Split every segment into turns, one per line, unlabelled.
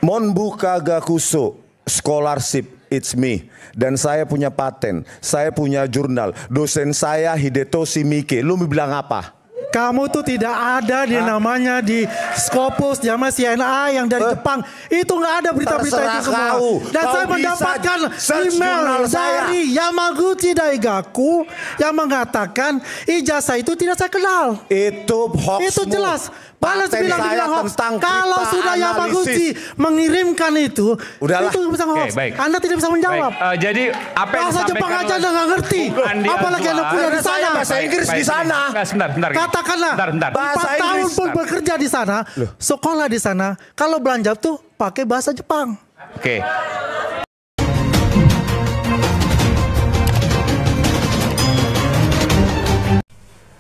Monbuka Gakuso Scholarship, it's me. Dan saya punya paten, saya punya jurnal. Dosen saya Hidetoshi Miike. Lu bilang apa?
Kamu tuh tidak ada di namanya di Scopus, sama CNA yang dari Jepang. Itu nggak ada berita-berita itu semua. Dan saya mendapatkan email dari Yamaguchi Daigaku yang mengatakan ijazah itu tidak saya kenal.
Itu hoax.
Itu jelas. Balas bilang hoax.
Tentang
kalau sudah Yamaguchi mengirimkan itu,
udahlah.
Itu bisa hoax. Anda tidak bisa menjawab.
Jadi apa yang
bahasa Jepang aja Anda nggak ngerti. Apalagi Anda punya di sana.
Bahasa Inggris di sana.
Sebentar.
Katakanlah 4 tahun pun bekerja di sana, sekolah di sana. Kalau belanja tuh pakai bahasa Jepang.
Oke.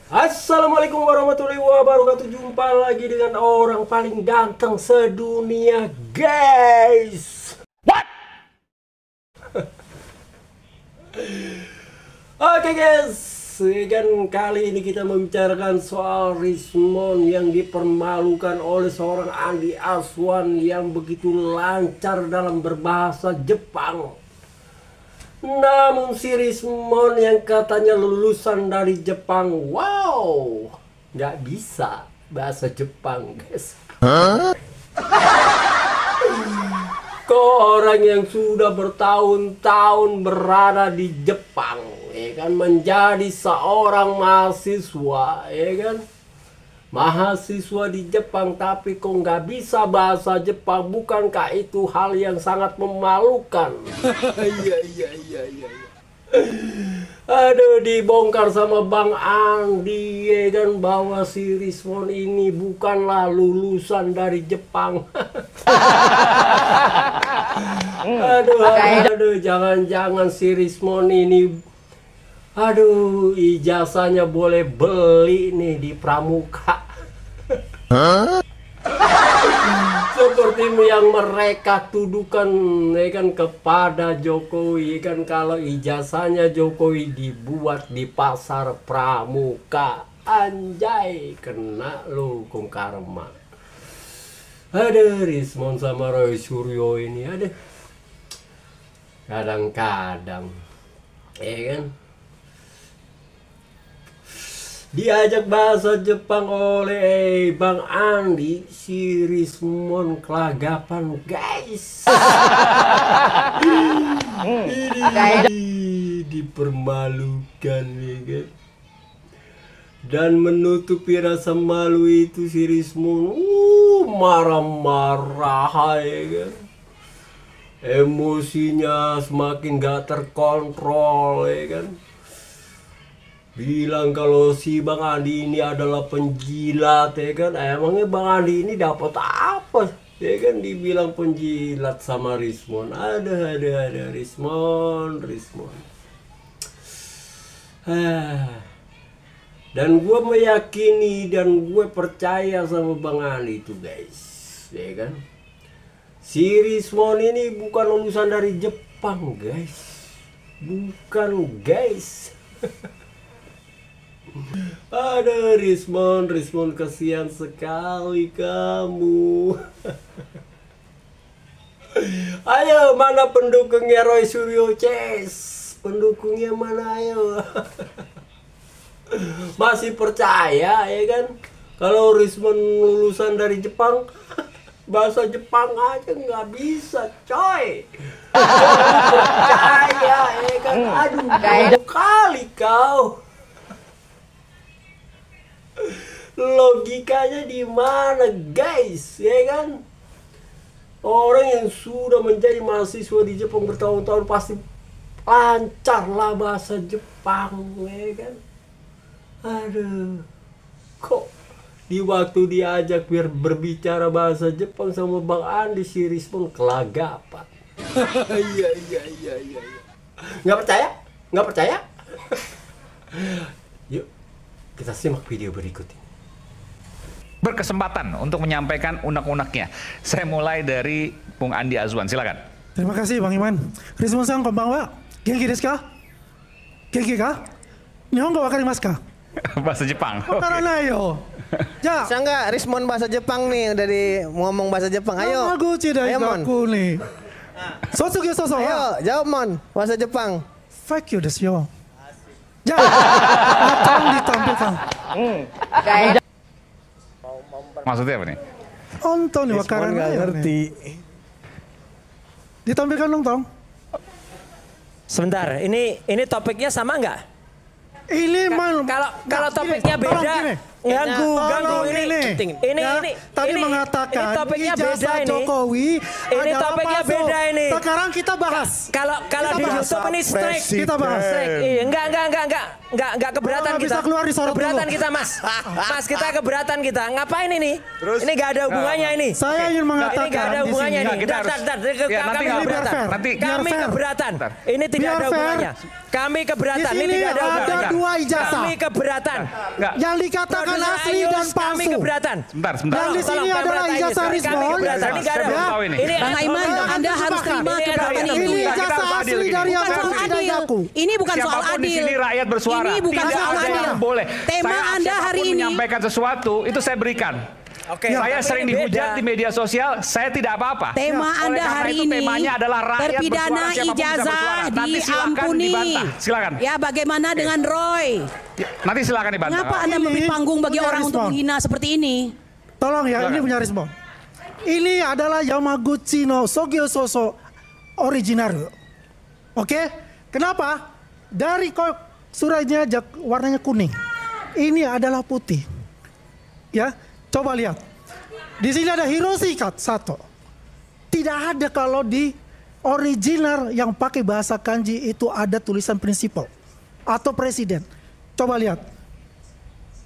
Assalamualaikum warahmatullahi wabarakatuh. Jumpa lagi dengan orang paling ganteng sedunia, guys. What? Oke, guys, kan kali ini kita membicarakan soal Rismon yang dipermalukan oleh seorang Andi Azwan yang begitu lancar dalam berbahasa Jepang. Namun si Rismon yang katanya lulusan dari Jepang, wow, nggak bisa bahasa Jepang, guys. Kok orang yang sudah bertahun-tahun berada di Jepang, ya kan, menjadi seorang mahasiswa, ya kan, mahasiswa di Jepang, tapi kok nggak bisa bahasa Jepang? Bukankah itu hal yang sangat memalukan? Iya. Aduh, dibongkar sama Bang Andi, ya kan, bahwa si Rismon ini bukanlah lulusan dari Jepang. Aduh, jangan-jangan si Rismon ini, aduh, ijazahnya boleh beli nih di Pramuka. Seperti yang mereka tuduhkan, ya kan, kepada Jokowi, kan, kalau ijazahnya Jokowi dibuat di pasar Pramuka. Anjay, kena lu hukum karma. Aduh, Rismon sama Roy Suryo ini, aduh, kadang-kadang, ya kan, diajak bahasa Jepang oleh Bang Andi, si Rismon kelagapan, guys. Ini dipermalukan, ya kan. Dan menutupi rasa malu itu si Rismon marah-marah, ya kan. Emosinya semakin gak terkontrol, ya kan. Bilang kalau si Bang Andi ini adalah penjilat, ya kan. Emangnya Bang Andi ini dapat apa? Ya kan, dibilang penjilat sama Rismon. Ada Rismon. Dan gue meyakini dan gue percaya sama Bang Andi itu, guys, ya kan. Si Rismon ini bukan lulusan dari Jepang, guys. Bukan, guys. Ada Rismon, kasihan sekali kamu. Ayo, mana pendukungnya Roy Suryo, Ces? Pendukungnya mana, ayo? Masih percaya, ya kan, kalau Rismon lulusan dari Jepang? Bahasa Jepang aja nggak bisa, coy. Percaya, ya kan? Aduh, kali kau. Logikanya di mana, guys, ya kan? Orang yang sudah menjadi mahasiswa di Jepang bertahun-tahun pasti lancar lah bahasa Jepang, ya kan? Aduh, kok di waktu diajak biar berbicara bahasa Jepang sama Bang Andi, si Rismon kelagapan. Iya. Nggak percaya? Yuk, kita simak video berikut ini.
Berkesempatan untuk menyampaikan unek-uneknya. Saya mulai dari Bung Andi Azwan, silakan.
Terima kasih Bang Iman. Rismon-san konbanwa. Genki desu ka? Genki ka? Nihongo wakarimasu ka?
Bahasa Jepang.
Karena yo. Ja.
Bisa nggak Rismon bahasa Jepang nih udah ngomong bahasa Jepang. Ayo.
Yamaguchi
Ayo Mon.
Daigaku nih. Sotsugyou soso.
Ayo jawab Mon bahasa Jepang.
Fuck you desu yo. Ja. Akan ditampilkan.
Maksudnya apa nih?
Nonton nih wakaran
nggak ngerti.
Ditampilkan dong Tong.
Sebentar, ini topiknya sama nggak?
Ini
Kalau topiknya beda, ganggu ini.
Tadi mengatakan
topiknya beda
ijazah
ini.
Jokowi.
Ini
adalah
topiknya
palsu.
beda ini.
Sekarang kita bahas.
Kalau di YouTube ini strike.
Kita bahas.
Iya, enggak keberatan
Nggak
kita.
bisa keluar disorot
Keberatan
dulu.
kita, Mas. Mas, kita keberatan kita. Ngapain ini?
Terus?
Ini enggak ada hubungannya ini.
Saya ingin mengatakan
Ini enggak ada
di sini.
hubungannya
Nggak,
ini.
kita harus- Ya, nanti
Kami
nggak
keberatan.
fair.
Nanti
Kami
fair.
keberatan. Ini tidak
Biar
ada
fair.
hubungannya. Kami keberatan.
Di
Ini
sini
tidak ada
ada
hubungannya.
dua ijazah.
Kami keberatan.
Enggak.
Yang dikatakan
Produser
asli
Ayus,
dan
Kami
palsu.
keberatan.
Sebentar.
Yang di sini adalah ijazah
Kami
Rismon.
keberatan. Ini nggak ada.
Saya belum tahu ini.
Bang Aiman, Anda harus terima
Ini
keberatan
ada-
itu.
Ini
Kita
ijazah
harus adil
asli
gini.
dari
Bukan soal
Yamaguchi
adil.
Daigaku.
Ini bukan soal
Siapapun di
adil.
sini rakyat bersuara.
Ini bukan
Tidak
soal
ada
adil.
yang boleh.
Tema
Saya
Anda
siapapun
hari ini.
menyampaikan sesuatu itu saya berikan.
Oke,
Saya
tapi
sering
ini
dihujat
beda.
di media sosial, saya tidak apa-apa.
Tema
Oleh
Anda
karena
hari
itu
ini
temanya adalah rakyat
terpidana
bersuara, siapapun bisa
ijazah
bersuara. Nanti silakan
diampuni.
dibantah. Silakan.
Ya, bagaimana dengan Roy?
Nanti silakan dibantah.
Mengapa Anda memberi
Ini
panggung bagi
punya
orang untuk
respon.
menghina seperti ini?
Tolong ya, ini punya Rismon. Ini adalah Yamaguchi no Sogyou Soso original. Oke? Kenapa? Dari suratnya warnanya kuning. Ini adalah putih. Ya, coba lihat. Di sini ada Hiroshi Sato. Tidak ada kalau di original yang pakai bahasa kanji itu ada tulisan prinsipal atau presiden. Coba lihat.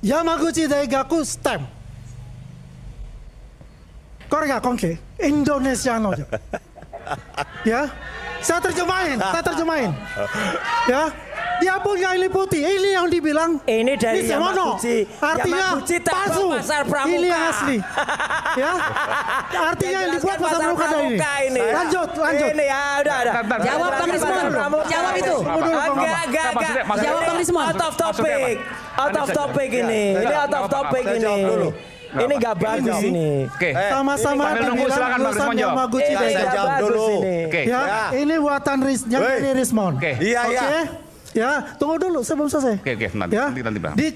Yamaguchi Daigaku stamp. Korea Konke, Indonesia no. Ya, saya terjemahin. Ya, dia punya ini putih, ini yang dibilang.
Ini dari
Semono.
Yamaguchi.
Artinya
Yamaguchi tak
palsu.
buat pasar pramuka.
Ini yang asli. Ya, artinya yang dibuat pasar pramuka ini.
ini.
Lanjut.
Ini ya udah.
Bentar.
Jawab Bang Rismon. Jawab itu.
Enggak.
Maksudnya-
Jawab Bang Rismon.
Out of topic. Out of topic ini. Ini out of topic
Saya
ini.
jawab dulu.
Ini nggak bagus ini.
Oke.
Sama-sama
Sambil nunggu,
dibilang
silakan Bang
lulusan
Rismon jawab.
Yamaguchi
Ini
saya
nggak
Daigaku.
jawab
bagus
dulu.
ini.
Oke.
Ya, ini buatan yang
Woi.
dari Rismon.
Oke.
Iya, iya.
Oke. Ya, tunggu dulu sebelum selesai.
Oke, nanti,
Ya.
nanti Bang.
Di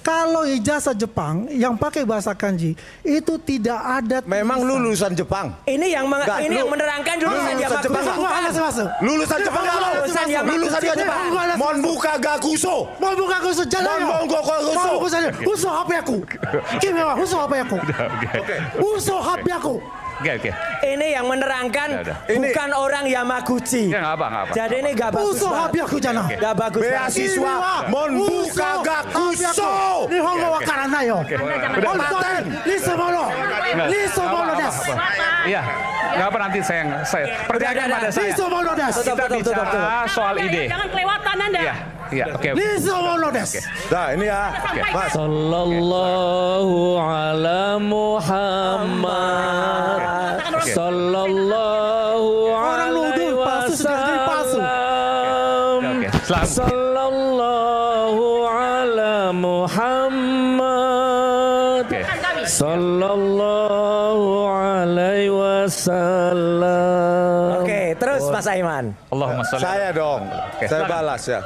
kalau ijazah Jepang yang pakai bahasa kanji itu tidak ada.
Memang lulusan Jepang.
Ini yang
Enggak,
ini yang
lu-
menerangkan
lu
lulusan
lulusan
Yamaguchi.
Jepang nggak?
Bukan.
masuk.
Lulusan Jepang nggak lo?
Lulusan Yamaguchi.
Lulusan Jepang. Mon buka gakuso.
Mau buka kusu jalan
Mon buka gakuso.
Mau buka saja. Uso HP aku. Kimi wa uso HP aku. Uso HP aku.
Oke.
Ini yang menerangkan
Udah.
bukan orang Yamaguchi.
Ya, nggak apa.
Jadi ini nggak bagus.
Uso HP aku jana.
Nggak bagus.
Beasiswa Mon buka gakuso.
Nihongo wakaranayo.
Udah.
Paten.
Lisomono. Lisomono des.
Iya. Nggak apa nanti saya percayakan
Udah.
pada saya.
Lisomono des.
Kita bicara soal ide.
Jangan kelewatan Anda.
Iya. Oke.
Lisomono des.
Nah ini ya, Mas.
Sallallahu ala Muhammad. Sallallahu
Orang nuduh palsu sudah jadi palsu.
Oke. Selamat.
Sallallahu ala Muhammad.
Oke.
Sallallahu alaihi wasallam.
Oke, terus Mas Aiman.
Allahumma sholli.
Saya dong.
Oke,
Saya
silakan.
balas ya.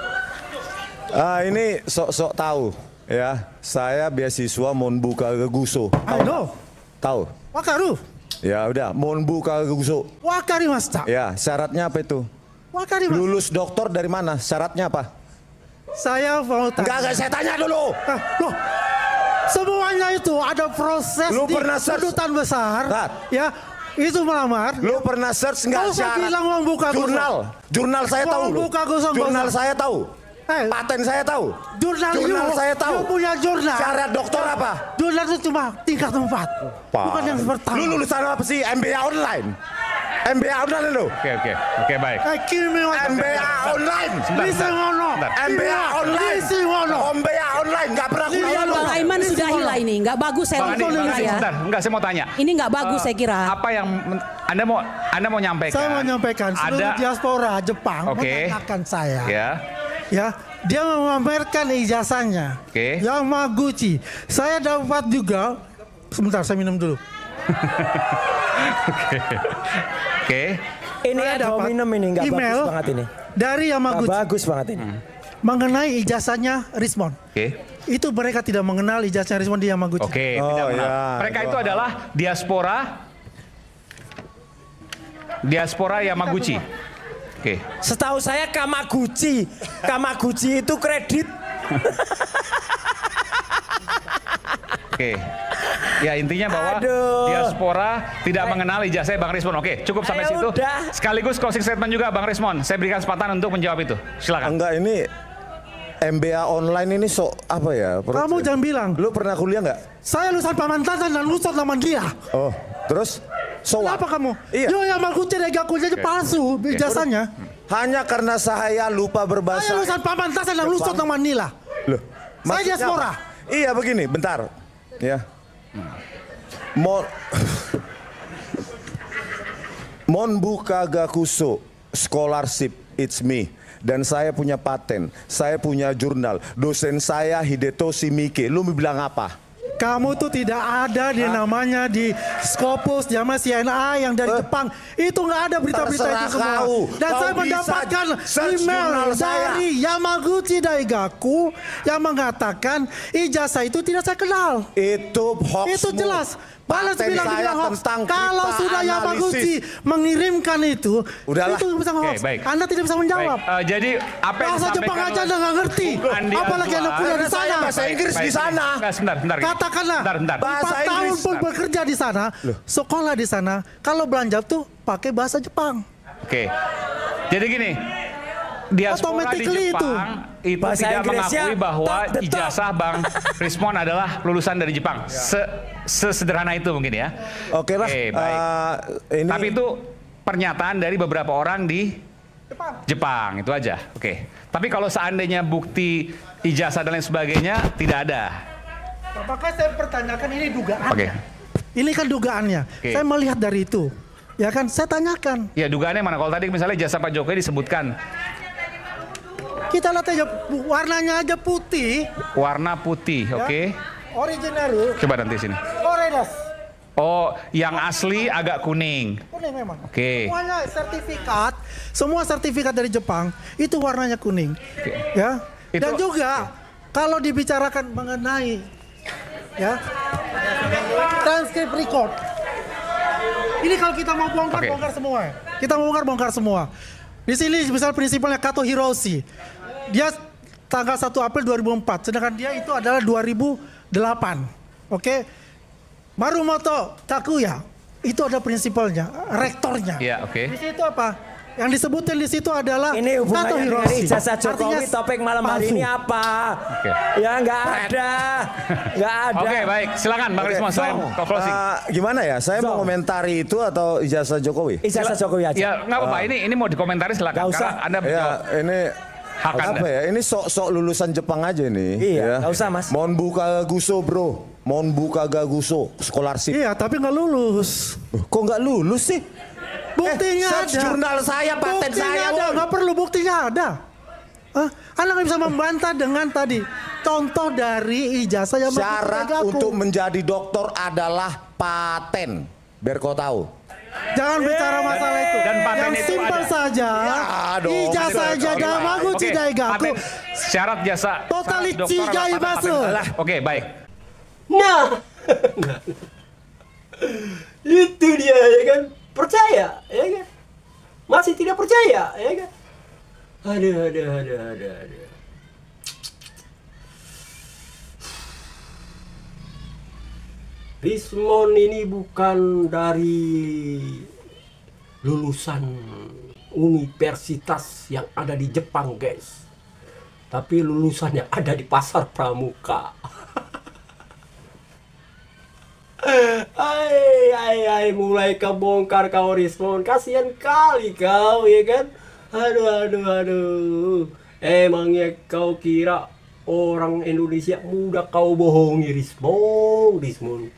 Ini sok-sok tahu ya. Saya beasiswa Mon buka gakuso.
Ayo.
Tahu?
Wakaru.
Ya udah, Mon buka gakuso.
Wakarimashita.
Ya, syaratnya apa itu?
Wakarimashita.
Lulus doktor dari mana? Syaratnya apa?
Saya mau tanya.
Enggak, saya tanya dulu.
Loh, semuanya itu ada proses
Lu
di
pernah search?
kedutaan besar.
Rat.
Ya, itu melamar.
Lu pernah search nggak
Kau usah
syarat?
bilang mau buka gosong.
Jurnal saya tahu
Mau
lu.
buka gosong,
Jurnal
gosong.
saya tahu. Paten saya tahu.
Jurnal
Jurnal
you,
saya tahu.
you punya jurnal.
Syarat dokter apa?
Jurnal itu cuma tingkat 4. Bukan yang pertama.
Lu lulusan apa sih? MBA online. MBA online lu.
Oke, baik.
Kimi wa
MBA online.
Lisi ngono.
MBA online.
Lisi ngono.
MBA online nggak pernah kuliah lu.
Bang Aiman sudahi lah ini. Nggak bagus saya
Bang Andi,
ya.
sebentar. Enggak, saya mau tanya.
Ini nggak bagus saya kira.
Apa yang Anda mau nyampaikan?
Saya mau menyampaikan seluruh
Ada
diaspora Jepang
Oke.
mengatakan saya.
ya.
Ya, Dia memamerkan ijazahnya.
Oke.
Yamaguchi. Saya dapat juga. Sebentar, saya minum dulu.
Oke.
Ini
Saya
ada
dapat
minum ini nggak
email
bagus banget ini.
dari
Nggak
Yamaguchi
bagus banget ini.
mengenai ijazahnya Rismond.
Oke.
Itu mereka tidak mengenal ijazahnya Rismond di Yamaguchi.
Oke,
Oh,
tidak benar.
ya.
Mereka itu adalah diaspora Yamaguchi. Oke.
Setahu saya Kamaguchi. Kamaguchi itu kredit.
Oke. Ya intinya bahwa
Aduh.
diaspora tidak mengenal ijazah Bang Rismond. Oke, cukup sampai
Ayo
situ.
udah.
Sekaligus closing statement juga Bang Rismond. Saya berikan kesempatan untuk menjawab itu. Silakan.
Enggak, ini MBA online ini apa ya?
Kamu jangan bilang,
Lu pernah kuliah nggak?
saya lulusan Pamantasan dan lulusan Lamandia.
Oh, terus? So what?
Kenapa kamu?
Iya.
Yo Yamaguchi Dega kuliahnya palsu ijazahnya.
Hanya karena saya lupa berbahasa.
Saya lulusan Pamantasan dan lulusan Manila.
Loh,
Saya
maksudnya
diaspora.
apa? Iya begini, bentar. Ya. Monbuka Gakuso Scholarship It's Me. Dan saya punya paten, saya punya jurnal. Dosen saya Hidetoshi Miike. Lu mau bilang apa?
Kamu tuh tidak ada di namanya di Scopus sama CNA yang dari Jepang. Itu nggak ada berita-berita itu
Terserah
semua.
kau.
Dan
Kau
saya
bisa
mendapatkan
search
email
jurnal saya.
dari Yamaguchi Daigaku yang mengatakan ijazah itu tidak saya kenal.
Itu hoax.
Itu jelas. Balas
Paten
bilang
saya
dibilang hoax.
tentang
Kalau
kripta
sudah
analisis.
Yamaguchi mengirimkan itu,
Udahlah.
itu bisa hoax.
Oke, baik.
Anda tidak bisa menjawab.
Baik, jadi apa yang
Bahasa Jepang
disampaikan
aja Anda nggak ngerti.
Andi
Apalagi Anda
Azwan.
kuliah di
Saya
sana.
bahasa Inggris di sana.
Enggak, sebentar.
Katakanlah
Bentar.
Bahasa
4 tahun
Inggris.
pun bekerja di sana, sekolah di sana, kalau belanja tuh pakai bahasa Jepang.
Oke. Jadi gini, diaspora di
Automatically
Jepang itu
Bahasa
tidak
Inggrisnya
mengakui bahwa
top the top.
ijazah Bang Rismond adalah lulusan dari Jepang. Sesederhana itu mungkin ya.
Oke lah.
Baik.
Ini
Tapi itu pernyataan dari beberapa orang di Jepang itu aja. Oke. Tapi kalau seandainya bukti ijazah dan lain sebagainya tidak ada.
Apakah saya pertanyakan ini dugaan?
Oke.
Ini kan dugaannya.
Oke.
Saya melihat dari itu. Ya kan, saya tanyakan.
Ya dugaannya mana? Kalau tadi misalnya ijazah Pak Jokowi disebutkan
Kita lihat aja warnanya aja putih.
warna putih, oke.
Originaru.
Coba nanti sini.
Oredas.
Oh, yang asli agak kuning.
Kuning memang.
Oke.
Semuanya sertifikat, semua sertifikat dari Jepang itu warnanya kuning.
Oke.
Ya.
Itu-
Dan juga kalau dibicarakan mengenai ya transkrip record. Ini kalau kita mau bongkar
Oke.
bongkar semua. Ya. Kita mau bongkar semua. Di sini misal prinsipalnya Kato Hiroshi. Dia tanggal 1 April 2004, sedangkan dia itu adalah 2008. Oke. Marumoto Takuya itu ada prinsipalnya, rektornya.
Iya, oke.
Di situ apa? Yang disebutin di situ adalah
Ini
Kato
hubungannya dengan
Hiroshi.
ijazah Jokowi.
Artinya
Topik malam hari
palsu.
ini apa?
Oke.
Ya nggak ada. Nggak ada.
Oke, baik. Silakan Bang Rismond selain closing.
gimana ya? Saya mau komentari itu atau ijazah Jokowi?
Ijazah Jokowi aja.
Ya, nggak apa-apa. Ini mau dikomentari silakan.
Nggak usah.
Karena Anda
Ya, ini
Hak Anda.
apa ya? Ini sok-sok lulusan Jepang aja ini.
Iya, nggak usah, Mas.
Monbuka Gaguso, bro. Monbuka Gaguso, scholarship.
Iya, tapi nggak lulus.
Kok nggak lulus sih?
Buktinya
search
ada.
jurnal saya, paten
Buktinya
saya,
ada,
woy.
nggak perlu buktinya ada. Hah? Anda nggak bisa membantah dengan tadi contoh dari ijazah yang
Syarat untuk menjadi dokter adalah paten. Biar kau tahu.
Jangan bicara masalah itu.
Dan paten
yang
itu
simpel
ada.
saja.
Ya, dong.
Ijazah
Paten
aja
itu.
Yamaguchi
Oke,
Daigaku.
paten. Syarat jasa
Totally
dokter adalah
cigai
paten,
basu.
paten. Alah, Oke, baik.
Nah, itu dia ya kan, percaya ya kan, masih tidak percaya ya kan. Aduh. Rismond ini bukan dari lulusan universitas yang ada di Jepang guys, tapi lulusannya ada di Pasar Pramuka. Ai, mulai kebongkar kau Rismond, kasihan kali kau ya kan. Aduh. Emangnya kau kira orang Indonesia mudah kau bohongi Rismond.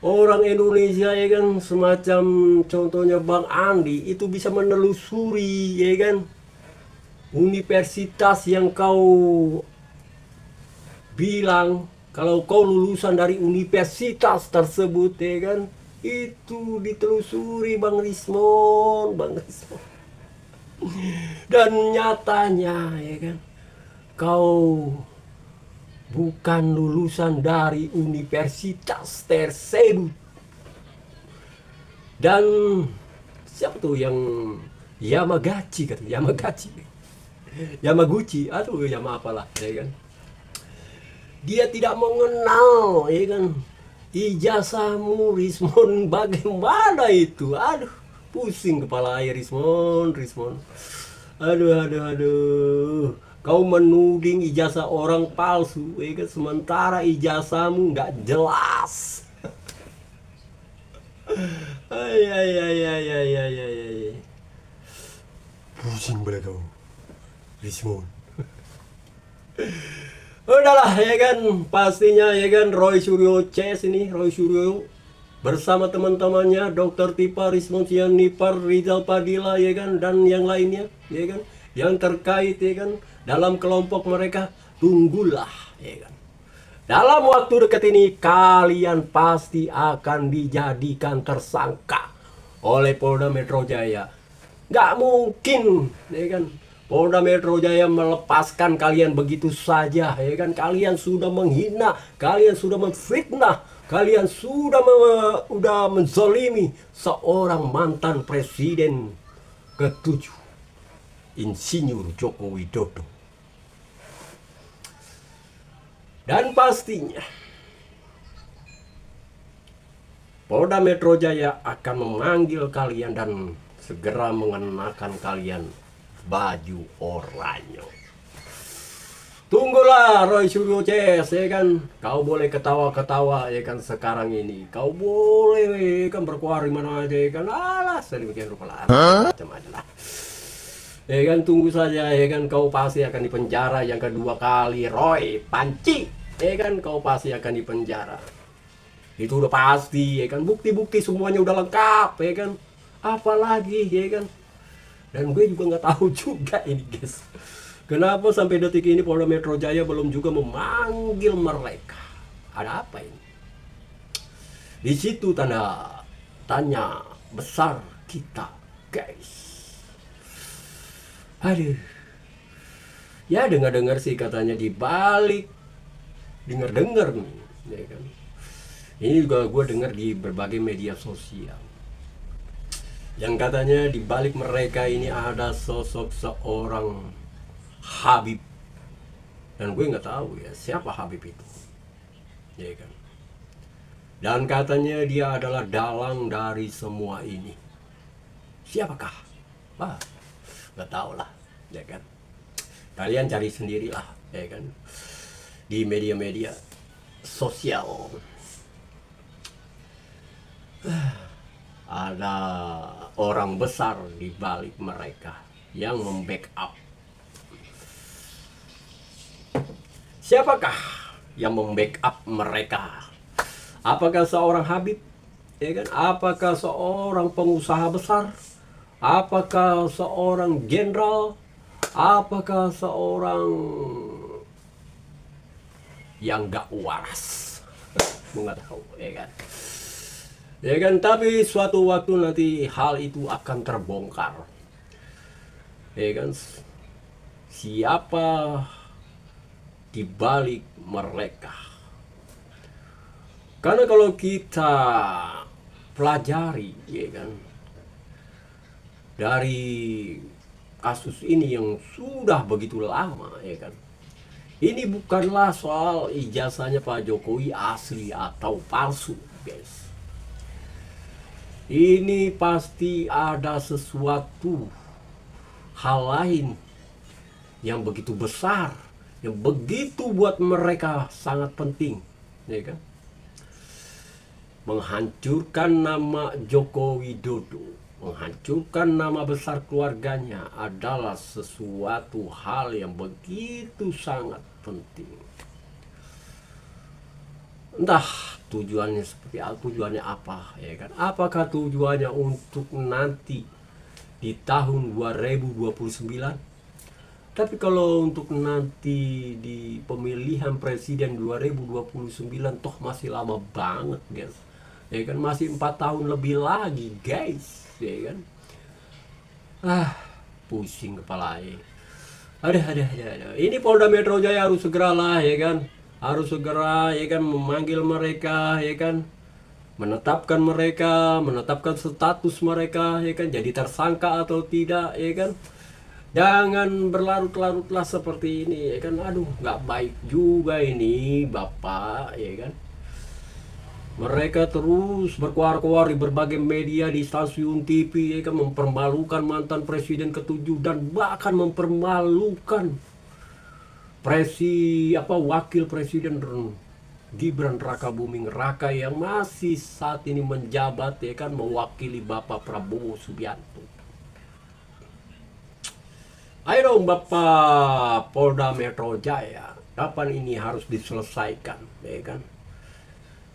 Orang Indonesia ya kan, semacam contohnya Bang Andi itu bisa menelusuri ya kan. universitas yang kau bilang kalau kau lulusan dari universitas tersebut, ya kan, itu ditelusuri Bang Rismon, dan nyatanya, ya kan, kau bukan lulusan dari universitas tersebut. Dan siapa tuh yang Yamaguchi, Yamaguchi, aduh Yama apalah, ya kan. Dia tidak mengenal, ya kan, ijazahmu Rismon, bagaimana itu? Aduh, pusing kepala air Rismon. Aduh. Kau menuding ijazah orang palsu, ya kan, sementara ijazahmu nggak jelas. Ay. Pusing belah kau, Rismon. Udahlah, ya kan, pastinya, ya kan, Roy Suryo bersama teman-temannya Dr. Tipa, Rismon Sianipar, Rizal Padilla, ya kan, dan yang lainnya, ya kan, yang terkait, ya kan, dalam kelompok mereka. Tunggulah, ya kan, dalam waktu dekat ini kalian pasti akan dijadikan tersangka oleh Polda Metro Jaya. Nggak mungkin, ya kan, Polda Metro Jaya melepaskan kalian begitu saja, ya kan. Kalian sudah menghina, kalian sudah memfitnah, kalian sudah menzalimi seorang mantan presiden ke-7, Insinyur Joko Widodo. Dan pastinya Polda Metro Jaya akan memanggil kalian dan segera mengenakan kalian baju oranye. Tunggulah Roy Suryo Ces, ya kan. Kau boleh ketawa-ketawa, ya kan, sekarang ini. Kau boleh, ya kan, berkuar di mana aja, ya kan. Alah, sedemikian rupa lah. Macam aja lah. Ya kan, tunggu saja, ya kan, kau pasti akan dipenjara yang kedua kali, Roy Panci. Ya kan, kau pasti akan dipenjara. Itu udah pasti, ya kan. Bukti-bukti semuanya udah lengkap, ya kan. Apalagi, ya kan. Dan gue juga nggak tahu juga ini, guys. Kenapa sampai detik ini Polda Metro Jaya belum juga memanggil mereka? Ada apa ini? Di situ tanda tanya besar kita, guys. Aduh. Ya dengar-dengar sih katanya di balik, dengar nih, ya kan. Ini juga gue dengar di berbagai media sosial. Yang katanya di balik mereka ini ada sosok seorang Habib. Dan gue nggak tahu ya siapa Habib itu, ya kan. Dan katanya dia adalah dalang dari semua ini. Siapakah? Wah, nggak tahu lah, ya kan. Kalian cari sendirilah, ya kan, di media-media sosial. Ada orang besar di balik mereka yang membackup. Siapakah yang membackup mereka? Apakah seorang Habib? Ya kan? Apakah seorang pengusaha besar? Apakah seorang jenderal? Apakah seorang yang gak waras? Gue gak tahu, ya kan? Ya kan, tapi suatu waktu nanti hal itu akan terbongkar. Ya kan, siapa di balik mereka? Karena kalau kita pelajari, ya kan, dari kasus ini yang sudah begitu lama, ya kan, ini bukanlah soal ijazahnya Pak Jokowi asli atau palsu, guys. Ini pasti ada sesuatu hal lain yang begitu besar, yang begitu buat mereka sangat penting, ya kan? Menghancurkan nama Joko Widodo, menghancurkan nama besar keluarganya adalah sesuatu hal yang begitu sangat penting. Entah tujuannya seperti apa, tujuannya apa, ya kan? Apakah tujuannya untuk nanti di tahun 2029 Tapi kalau untuk nanti di pemilihan presiden 2029 toh masih lama banget guys. Ya kan masih 4 tahun lebih lagi guys. Ya kan. Pusing kepala. Ada. Ini Polda Metro Jaya harus segeralah ya kan. Harus segera ya kan memanggil mereka ya kan. Menetapkan status mereka ya kan, jadi tersangka atau tidak ya kan. Jangan berlarut-larutlah seperti ini ya kan. Aduh, nggak baik juga ini Bapak ya kan. Mereka terus berkuar-kuar di berbagai media, di stasiun TV ya kan, mempermalukan mantan presiden ke-7 dan bahkan mempermalukan wakil presiden Gibran Rakabuming Raka yang masih saat ini menjabat ya kan, mewakili Bapak Prabowo Subianto. Ayo dong Bapak Polda Metro Jaya, kapan ini harus diselesaikan ya kan?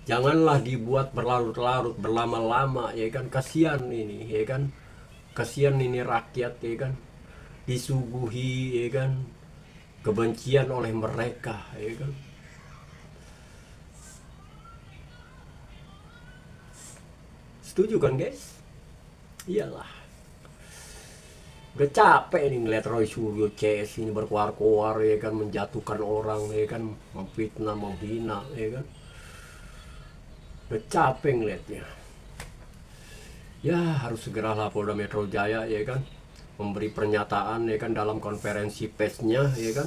Janganlah dibuat berlarut-larut, berlama-lama ya kan, kasihan ini ya kan. Kasihan ini rakyat ya kan, disuguhi ya kan kebencian oleh mereka ya kan. Setuju kan guys? Iyalah. Udah capek nih ngeliat Roy Suryo CS ini berkuar-kuar ya kan, menjatuhkan orang ya kan, memfitnah, menghina ya kan. Udah capek ngeliatnya. Ya harus segeralah Polda Metro Jaya ya kan memberi pernyataan ya kan dalam konferensi persnya ya kan.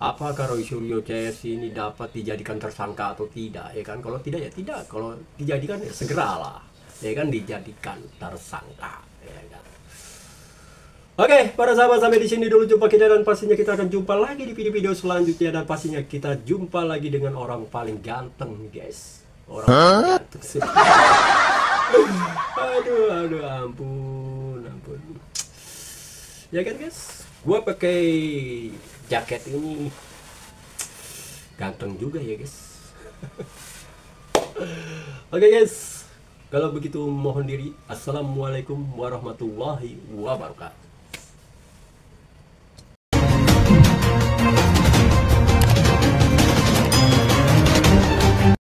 Apakah Roy Suryo CS ini dapat dijadikan tersangka atau tidak ya kan? Kalau tidak ya tidak, kalau dijadikan ya segeralah ya kan dijadikan tersangka ya kan. Oke, para sahabat sampai di sini dulu jumpa kita, dan pastinya kita akan jumpa lagi di video-video selanjutnya, dan pastinya kita jumpa lagi dengan orang paling ganteng guys. Orang paling ganteng sih. Aduh, ampun. Ya kan guys, gua pakai jaket ini ganteng juga ya guys. Oke guys, kalau begitu mohon diri. Assalamualaikum warahmatullahi wabarakatuh.